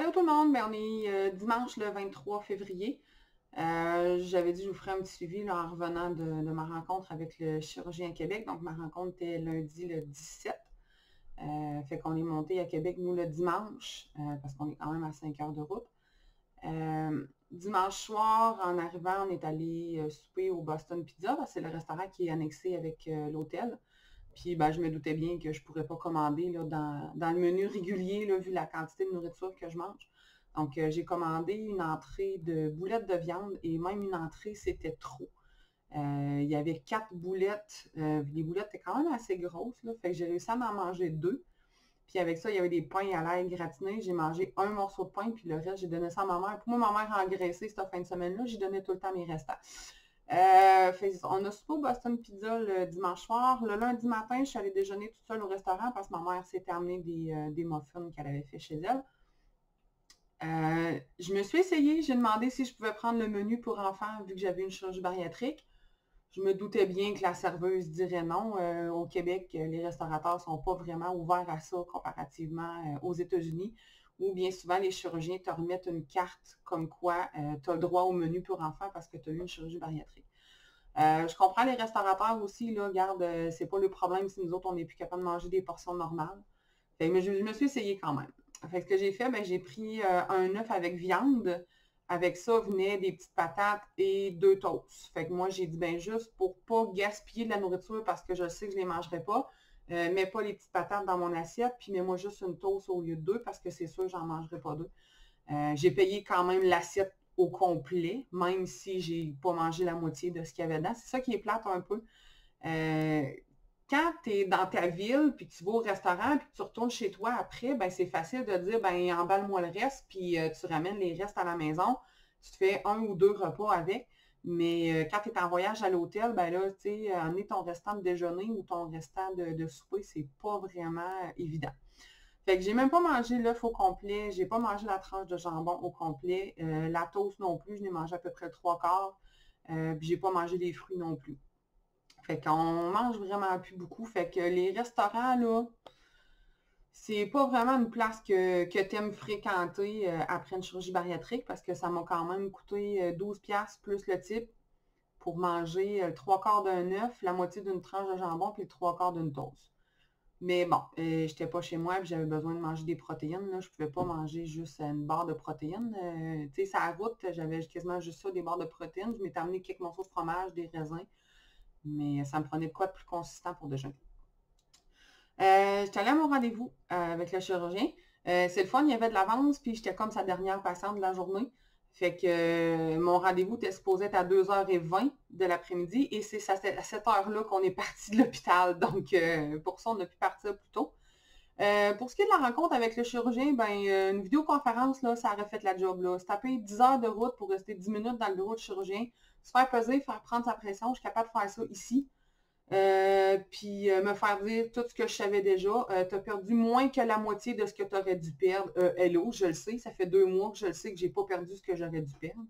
Allô tout le monde, ben, on est dimanche le 23 février. J'avais dit que je vous ferais un petit suivi là, en revenant de ma rencontre avec le chirurgien à Québec. Donc ma rencontre était lundi le 17. Fait qu'on est monté à Québec, nous, le dimanche, parce qu'on est quand même à 5 heures de route. Dimanche soir, en arrivant, on est allé souper au Boston Pizza, parce que c'est le restaurant qui est annexé avec l'hôtel. Puis ben, je me doutais bien que je ne pourrais pas commander là, dans le menu régulier, là, vu la quantité de nourriture que je mange. Donc, j'ai commandé une entrée de boulettes de viande et même une entrée, c'était trop. Il y avait 4 boulettes. Les boulettes étaient quand même assez grosses, là, fait que j'ai réussi à en manger 2. Puis avec ça, il y avait des pains à l'ail gratinés. J'ai mangé un morceau de pain, puis le reste, j'ai donné ça à ma mère. Pour moi, ma mère a engraissé cette fin de semaine-là. J'ai donné tout le temps mes restants. On a soupé au Boston Pizza le dimanche soir. Le lundi matin, je suis allée déjeuner toute seule au restaurant parce que ma mère s'était amené des muffins qu'elle avait fait chez elle. Je me suis essayée, j'ai demandé si je pouvais prendre le menu pour enfants vu que j'avais une chirurgie bariatrique. Je me doutais bien que la serveuse dirait non. Au Québec, les restaurateurs ne sont pas vraiment ouverts à ça comparativement aux États-Unis, où bien souvent les chirurgiens te remettent une carte comme quoi tu as le droit au menu pour enfants parce que tu as eu une chirurgie bariatrique. Je comprends les restaurateurs aussi, là, regarde, c'est pas le problème si nous autres, on n'est plus capable de manger des portions normales. Mais je me suis essayée quand même. Fait que ce que j'ai fait, ben, j'ai pris un œuf avec viande. Avec ça venaient des petites patates et 2 toasts. Fait que moi, j'ai dit, ben juste pour pas gaspiller de la nourriture parce que je sais que je ne les mangerai pas, mets pas les petites patates dans mon assiette, puis mets-moi juste une toast au lieu de 2 parce que c'est sûr que j'en mangerai pas 2. J'ai payé quand même l'assiette au complet, même si j'ai pas mangé la moitié de ce qu'il y avait dedans. C'est ça qui est plate un peu. Quand tu es dans ta ville, puis que tu vas au restaurant, puis que tu retournes chez toi après, ben c'est facile de dire, ben emballe-moi le reste, puis tu ramènes les restes à la maison. Tu te fais 1 ou 2 repas avec. Mais quand tu es en voyage à l'hôtel, ben là, tu sais, emmener ton restant de déjeuner ou ton restant de souper, c'est pas vraiment évident. Fait que j'ai même pas mangé l'œuf au complet, j'ai pas mangé la tranche de jambon au complet, la toast non plus, je n'ai mangé à peu près le 3/4, puis j'ai pas mangé les fruits non plus. Fait qu'on mange vraiment plus beaucoup. Fait que les restaurants, là, c'est pas vraiment une place que tu aimes fréquenter après une chirurgie bariatrique parce que ça m'a quand même coûté 12$ plus le type pour manger le 3/4 d'un œuf, la moitié d'une tranche de jambon puis le 3/4 d'une toast. Mais bon, j'étais pas chez moi et j'avais besoin de manger des protéines. Là. Je pouvais pas manger juste une barre de protéines. Tu sais, sur la route, j'avais quasiment juste ça, des barres de protéines. Je m'étais amené quelques morceaux de fromage, des raisins. Mais ça me prenait de quoi de plus consistant pour déjeuner. J'étais allée à mon rendez-vous avec le chirurgien. C'est le fun, il y avait de l'avance, puis j'étais comme sa dernière patiente de la journée. Fait que mon rendez-vous était supposé être à 2h20 de l'après-midi et c'est à cette heure-là qu'on est parti de l'hôpital. Donc, pour ça, on a pu partir plus tôt. Pour ce qui est de la rencontre avec le chirurgien, ben, une vidéoconférence, là, ça aurait fait la job. Là. Se taper 10 heures de route pour rester 10 minutes dans le bureau du chirurgien, se faire peser, faire prendre sa pression, je suis capable de faire ça ici. Puis me faire dire tout ce que je savais déjà. Tu as perdu moins que la moitié de ce que tu aurais dû perdre. Hello, je le sais, ça fait 2 mois que je le sais que j'ai pas perdu ce que j'aurais dû perdre.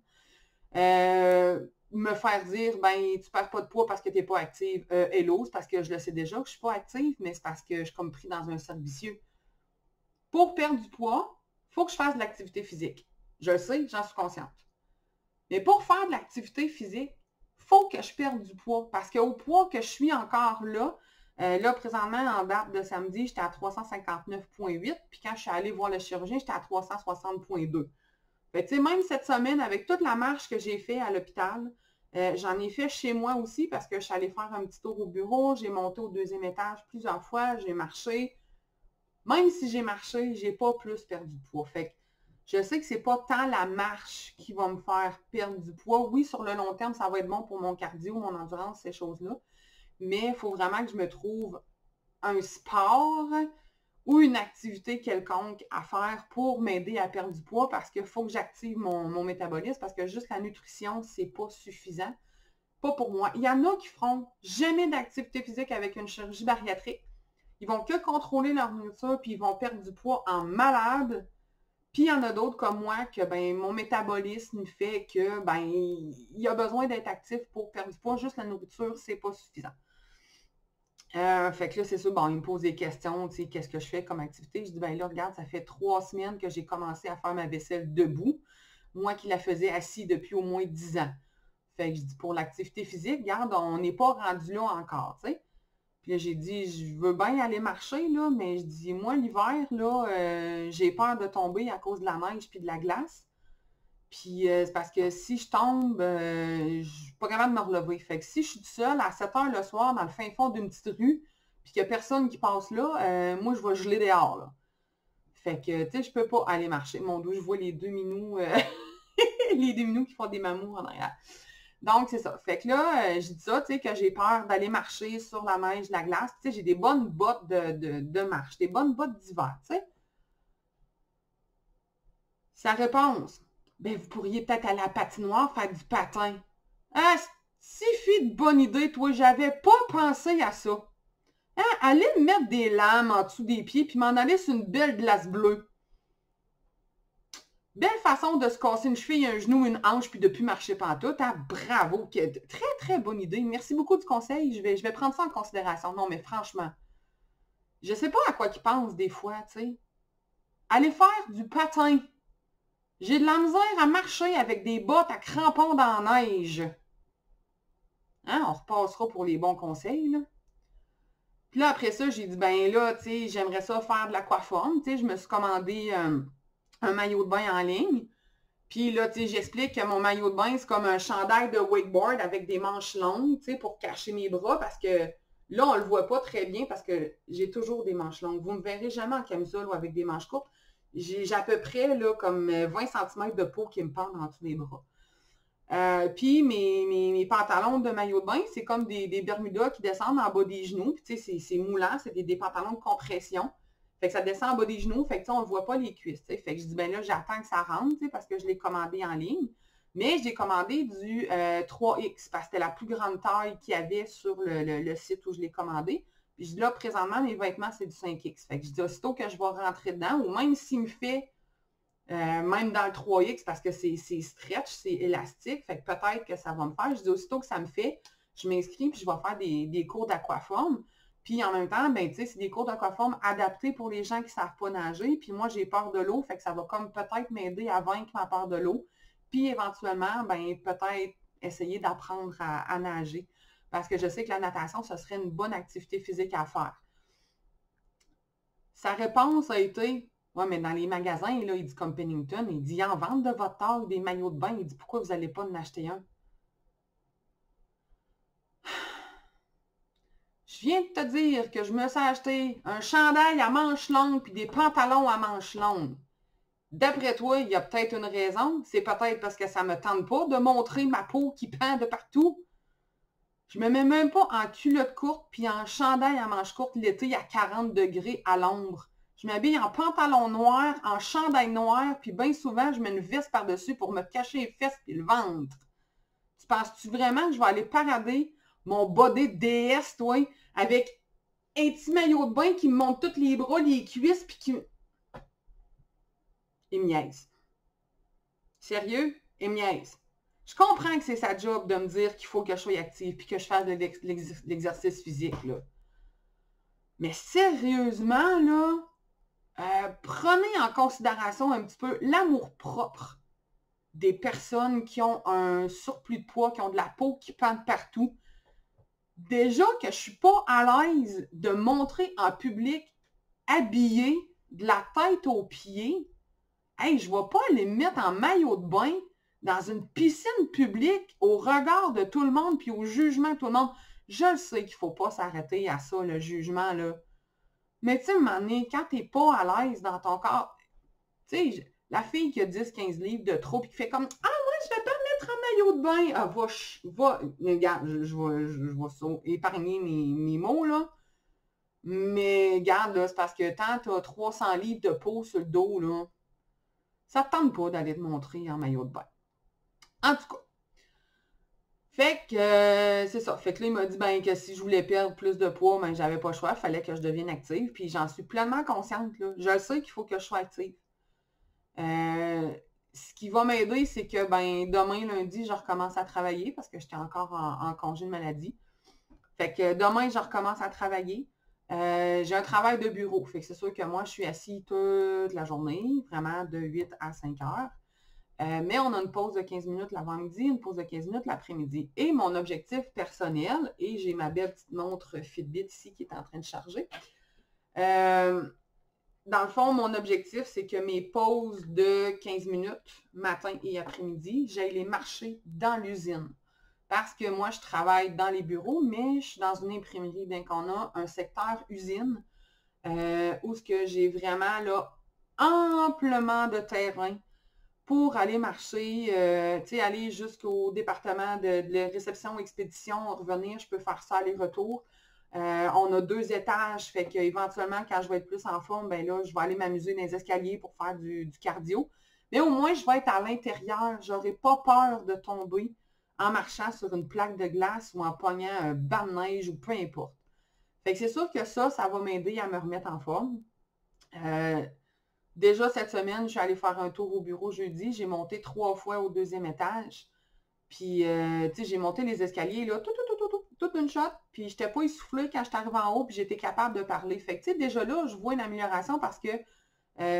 Me faire dire, ben, tu perds pas de poids parce que tu n'es pas active. Hello, c'est parce que je le sais déjà que je suis pas active, mais c'est parce que je suis comme pris dans un cercle vicieux. Pour perdre du poids, il faut que je fasse de l'activité physique. Je le sais, j'en suis consciente. Mais pour faire de l'activité physique, il faut que je perde du poids. Parce qu'au poids que je suis encore là, présentement, en date de samedi, j'étais à 359,8. Puis quand je suis allée voir le chirurgien, j'étais à 360,2. Tu sais, même cette semaine, avec toute la marche que j'ai fait à l'hôpital, j'en ai fait chez moi aussi parce que je suis allée faire un petit tour au bureau. J'ai monté au 2e étage plusieurs fois. J'ai marché. Même si j'ai marché, j'ai pas plus perdu de poids. Fait que je sais que c'est pas tant la marche qui va me faire perdre du poids. Oui, sur le long terme, ça va être bon pour mon cardio, mon endurance, ces choses-là. Mais il faut vraiment que je me trouve un sport ou une activité quelconque à faire pour m'aider à perdre du poids parce qu'il faut que j'active mon métabolisme parce que juste la nutrition, c'est pas suffisant. Pas pour moi. Il y en a qui feront jamais d'activité physique avec une chirurgie bariatrique. Ils vont que contrôler leur nourriture puis ils vont perdre du poids en malade. Puis il y en a d'autres comme moi que ben, mon métabolisme fait que ben, il a besoin d'être actif pour perdre du poids. Juste la nourriture, c'est pas suffisant. Fait que là, c'est sûr, bon, il me pose des questions, tu sais, qu'est-ce que je fais comme activité? Je dis, ben là, regarde, ça fait 3 semaines que j'ai commencé à faire ma vaisselle debout. Moi qui la faisais assis depuis au moins 10 ans. Fait que je dis, pour l'activité physique, regarde, on n'est pas rendu là encore, tu sais. Puis là, j'ai dit, je veux bien aller marcher, là, mais je dis, moi, l'hiver, là, j'ai peur de tomber à cause de la neige puis de la glace. Puis c'est parce que si je tombe, je suis pas capable de me relever. Fait que si je suis toute seule à 7 heures le soir dans le fin fond d'une petite rue, puis qu'il n'y a personne qui passe là, moi, je vais geler dehors, là. Fait que, tu sais, je peux pas aller marcher. Mon Dieu, je vois les deux minous, les deux minous qui font des mamours en arrière. Donc, c'est ça. Fait que là, je dis ça, tu sais, que j'ai peur d'aller marcher sur la neige, la glace. Tu sais, j'ai des bonnes bottes de marche, des bonnes bottes d'hiver, tu sais. Sa réponse, ben, vous pourriez peut-être aller à la patinoire faire du patin. Ah, suffit de bonne idée, toi, j'avais pas pensé à ça. Hein, aller me mettre des lames en dessous des pieds puis m'en aller sur une belle glace bleue. Belle façon de se casser une cheville, un genou, une hanche, puis de plus marcher pantoute. Ah, bravo! Très, très bonne idée. Merci beaucoup du conseil. Je vais prendre ça en considération. Non, mais franchement, je sais pas à quoi qu'ils pensent des fois, tu sais. Aller faire du patin. J'ai de la misère à marcher avec des bottes à crampons dans la neige. Hein, on repassera pour les bons conseils, là. Puis là, après ça, j'ai dit, ben là, tu sais, j'aimerais ça faire de l'aquaforme. Tu sais, je me suis commandé un maillot de bain en ligne. Puis là, tu sais, j'explique que mon maillot de bain, c'est comme un chandail de wakeboard avec des manches longues, tu sais, pour cacher mes bras parce que là, on le voit pas très bien parce que j'ai toujours des manches longues. Vous me verrez jamais en camisole ou avec des manches courtes. J'ai à peu près, là, comme 20 cm de peau qui me pendent en dessous des bras. Puis mes pantalons de maillot de bain, c'est comme des Bermudas qui descendent en bas des genoux. Puis tu sais, c'est moulant, c'est des pantalons de compression. Fait que ça descend en bas des genoux, fait que on ne voit pas les cuisses. T'sais. Fait que je dis, ben là, j'attends que ça rentre, parce que je l'ai commandé en ligne. Mais j'ai commandé du 3X, parce que c'était la plus grande taille qu'il y avait sur le site où je l'ai commandé. Puis je dis, là, présentement, mes vêtements, c'est du 5X. Fait que je dis, aussitôt que je vais rentrer dedans, ou même s'il me fait, même dans le 3X, parce que c'est stretch, c'est élastique, fait que peut-être que ça va me faire. Je dis, aussitôt que ça me fait, je m'inscris, puis je vais faire des cours d'aquaforme. Puis en même temps, ben, tu sais, c'est des cours d'aquaforme adaptés pour les gens qui ne savent pas nager. Puis moi, j'ai peur de l'eau, fait que ça va comme peut-être m'aider à vaincre ma peur de l'eau. Puis éventuellement, ben, peut-être essayer d'apprendre à nager. Parce que je sais que la natation, ce serait une bonne activité physique à faire. Sa réponse a été, ouais, mais dans les magasins, là, il dit comme Pennington, il dit, en vente de votre taille des maillots de bain. Il dit, pourquoi vous n'allez pas en acheter un? Je viens de te dire que je me suis acheté un chandail à manches longues puis des pantalons à manches longues. D'après toi, il y a peut-être une raison. C'est peut-être parce que ça ne me tente pas de montrer ma peau qui pend de partout. Je me mets même pas en culotte courte puis en chandail à manches courtes l'été à 40 degrés à l'ombre. Je m'habille en pantalon noir, en chandail noir, puis bien souvent, je mets une veste par-dessus pour me cacher les fesses et le ventre. Tu penses-tu vraiment que je vais aller parader mon body de déesse, toi, avec un petit maillot de bain qui me monte tous les bras, les cuisses, puis qui... Il me niaise. Sérieux? Il me niaise. Je comprends que c'est sa job de me dire qu'il faut que je sois active puis que je fasse de l'exercice physique, là. Mais sérieusement, là, prenez en considération un petit peu l'amour-propre des personnes qui ont un surplus de poids, qui ont de la peau qui pend partout. Déjà que je ne suis pas à l'aise de montrer en public habillée de la tête aux pieds, hey, je ne vais pas les mettre en maillot de bain dans une piscine publique au regard de tout le monde puis au jugement de tout le monde. Je le sais qu'il ne faut pas s'arrêter à ça, le jugement, là. Mais tu sais, à un moment donné, quand tu n'es pas à l'aise dans ton corps, tu sais, la fille qui a 10-15 livres de trop puis qui fait comme « Ah, moi, je vais pas me mettre en maillot de bain! » Ah, regarde, je vais épargner mes mots, là. Mais regarde, là, c'est parce que tant tu as 300 livres de peau sur le dos, là, ça ne te tente pas d'aller te montrer en maillot de bain. En tout cas. Fait que, c'est ça. Fait que là, il m'a dit ben, que si je voulais perdre plus de poids, ben, j'avais pas le choix. Il fallait que je devienne active. Puis j'en suis pleinement consciente, là. Je sais qu'il faut que je sois active. Ce qui va m'aider, c'est que ben, demain, lundi, je recommence à travailler parce que j'étais encore en congé de maladie. Fait que demain, je recommence à travailler. J'ai un travail de bureau. Fait que c'est sûr que moi, je suis assis toute la journée, vraiment de 8 à 5 heures. Mais on a une pause de 15 minutes l'avant-midi, une pause de 15 minutes l'après-midi. Et mon objectif personnel, et j'ai ma belle petite montre Fitbit ici qui est en train de charger. Dans le fond, mon objectif, c'est que mes pauses de 15 minutes, matin et après-midi, j'aille les marcher dans l'usine. Parce que moi, je travaille dans les bureaux, mais je suis dans une imprimerie. Donc, on a un secteur usine où ce que j'ai vraiment là amplement de terrain pour aller marcher, tu sais, aller jusqu'au département de réception, expédition, revenir, je peux faire ça aller-retour. On a 2 étages, fait qu'éventuellement, quand je vais être plus en forme, ben là, je vais aller m'amuser dans les escaliers pour faire du cardio. Mais au moins, je vais être à l'intérieur. J'aurai pas peur de tomber en marchant sur une plaque de glace ou en pognant un banc de neige ou peu importe. Fait que c'est sûr que ça va m'aider à me remettre en forme. Déjà cette semaine, je suis allée faire un tour au bureau jeudi. J'ai monté 3 fois au 2e étage. Puis, tu sais, j'ai monté les escaliers, là, toute une shot. Puis, je n'étais pas essoufflée quand je suis arrivée en haut, puis j'étais capable de parler. Fait que, tu sais, déjà là, je vois une amélioration parce que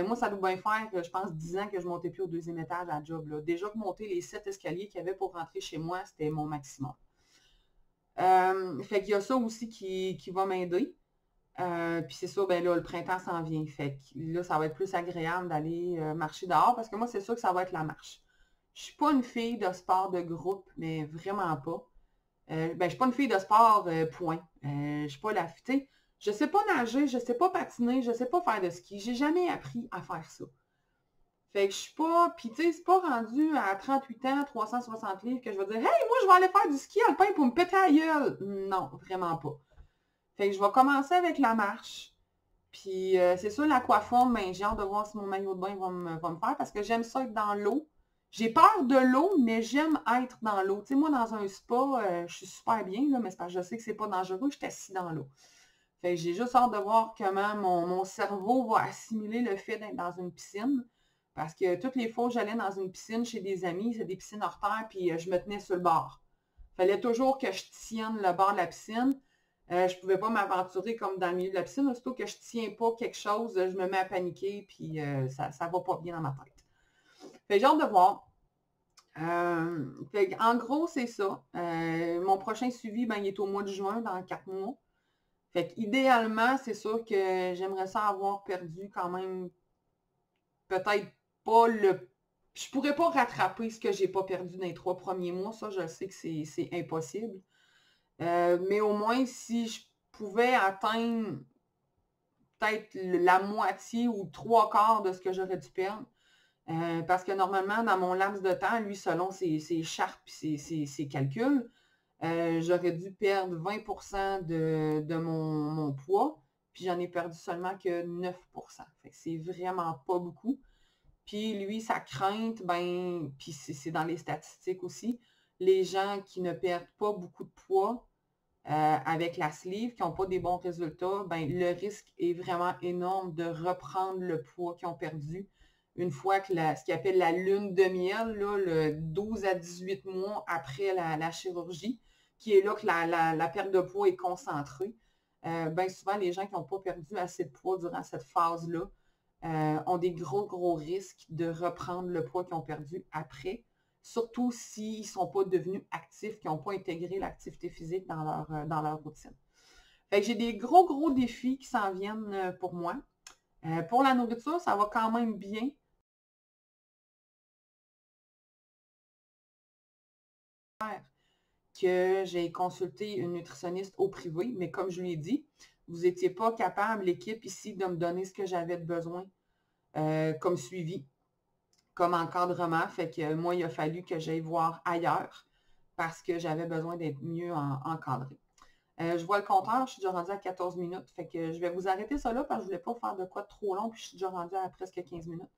moi, ça doit bien faire, je pense, 10 ans que je ne montais plus au 2e étage à la job, là. Déjà que monter les 7 escaliers qu'il y avait pour rentrer chez moi, c'était mon maximum. Fait qu'il y a ça aussi qui va m'aider. Puis c'est sûr, ben là, le printemps s'en vient. Fait que là, ça va être plus agréable d'aller marcher dehors parce que moi, c'est sûr que ça va être la marche. Je suis pas une fille de sport de groupe, mais vraiment pas. Ben, je suis pas une fille de sport, point. Je suis pas la... Tu sais, je sais pas nager, je sais pas patiner, je sais pas faire de ski. J'ai jamais appris à faire ça. Fait que je suis pas... Puis tu sais, c'est pas rendu à 38 ans, 360 livres que je vais dire « Hey, moi, je vais aller faire du ski alpin pour me péter la gueule! » Non, vraiment pas. Fait que je vais commencer avec la marche. Puis c'est sûr, l'aquaforme, ben, j'ai hâte de voir si mon maillot de bain va me faire parce que j'aime ça être dans l'eau. J'ai peur de l'eau, mais j'aime être dans l'eau. Tu sais, moi, dans un spa, je suis super bien, là, mais c'est parce que je sais que c'est pas dangereux, je suis assis dans l'eau. Fait que j'ai juste hâte de voir comment mon cerveau va assimiler le fait d'être dans une piscine. Parce que toutes les fois que j'allais dans une piscine chez des amis, c'est des piscines hors terre, puis je me tenais sur le bord. Fallait toujours que je tienne le bord de la piscine. Je ne pouvais pas m'aventurer comme dans le milieu de la piscine. Aussitôt que je ne tiens pas quelque chose, je me mets à paniquer, puis ça ne va pas bien dans ma tête. Fait que j'ai hâte de voir. En gros, c'est ça. Mon prochain suivi, ben, il est au mois de juin, dans 4 mois. Fait qu'idéalement, c'est sûr que j'aimerais ça avoir perdu quand même peut-être pas le... Je pourrais pas rattraper ce que j'ai pas perdu dans les 3 premiers mois. Ça, je sais que c'est impossible. Mais au moins, si je pouvais atteindre peut-être la moitié ou 3/4 de ce que j'aurais dû perdre, parce que normalement, dans mon laps de temps, lui, selon ses chartes et ses calculs, j'aurais dû perdre 20% de mon poids, puis j'en ai perdu seulement que 9%. Fait que c'est vraiment pas beaucoup. Puis lui, sa crainte, ben, puis c'est dans les statistiques aussi, les gens qui ne perdent pas beaucoup de poids avec la sleeve, qui n'ont pas des bons résultats, ben, le risque est vraiment énorme de reprendre le poids qu'ils ont perdu une fois que ce qu'ils appelle la lune de miel, là, le 12 à 18 mois après la chirurgie, qui est là que la perte de poids est concentrée. Bien souvent, les gens qui n'ont pas perdu assez de poids durant cette phase-là ont des gros risques de reprendre le poids qu'ils ont perdu après, surtout s'ils ne sont pas devenus actifs, qu'ils n'ont pas intégré l'activité physique dans leur routine. Fait que j'ai des gros défis qui s'en viennent pour moi. Pour la nourriture, ça va quand même bien. Que j'ai consulté une nutritionniste au privé, mais comme je lui ai dit, vous n'étiez pas capable, l'équipe ici, de me donner ce que j'avais de besoin comme suivi, comme encadrement. Fait que moi, il a fallu que j'aille voir ailleurs parce que j'avais besoin d'être mieux encadré. Je vois le compteur, je suis déjà rendue à 14 minutes. Fait que je vais vous arrêter ça là parce que je ne voulais pas faire de quoi de trop long, puis je suis déjà rendue à presque 15 minutes.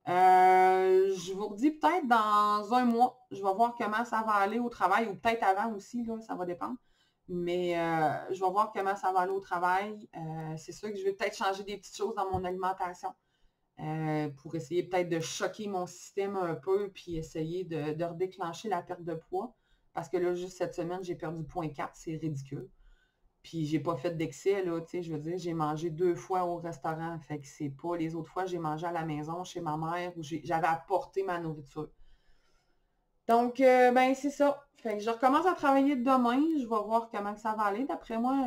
Je vous redis peut-être dans un mois, je vais voir comment ça va aller au travail, ou peut-être avant aussi, là, ça va dépendre. Mais je vais voir comment ça va aller au travail. C'est sûr que je vais peut-être changer des petites choses dans mon alimentation pour essayer peut-être de choquer mon système un peu, puis essayer de redéclencher la perte de poids. Parce que là, juste cette semaine, j'ai perdu 0,4, c'est ridicule. Puis j'ai pas fait d'excès, là, tu sais, je veux dire, j'ai mangé 2 fois au restaurant, fait que c'est pas les autres fois, j'ai mangé à la maison chez ma mère où j'avais apporté ma nourriture. Donc, ben c'est ça. Fait que je recommence à travailler demain, je vais voir comment ça va aller. D'après moi,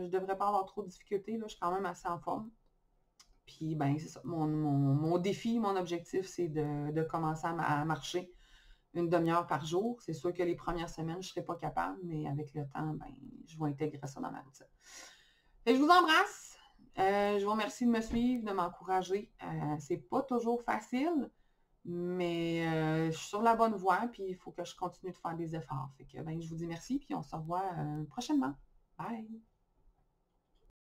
je devrais pas avoir trop de difficultés, là, je suis quand même assez en forme. Puis, ben c'est ça. Mon défi, mon objectif, c'est de commencer à marcher une demi-heure par jour. C'est sûr que les premières semaines, je ne serai pas capable, mais avec le temps, ben, je vais intégrer ça dans ma routine. Et je vous embrasse. Je vous remercie de me suivre, de m'encourager. C'est pas toujours facile, mais je suis sur la bonne voie, puis il faut que je continue de faire des efforts. Fait que ben, je vous dis merci, puis on se revoit prochainement. Bye!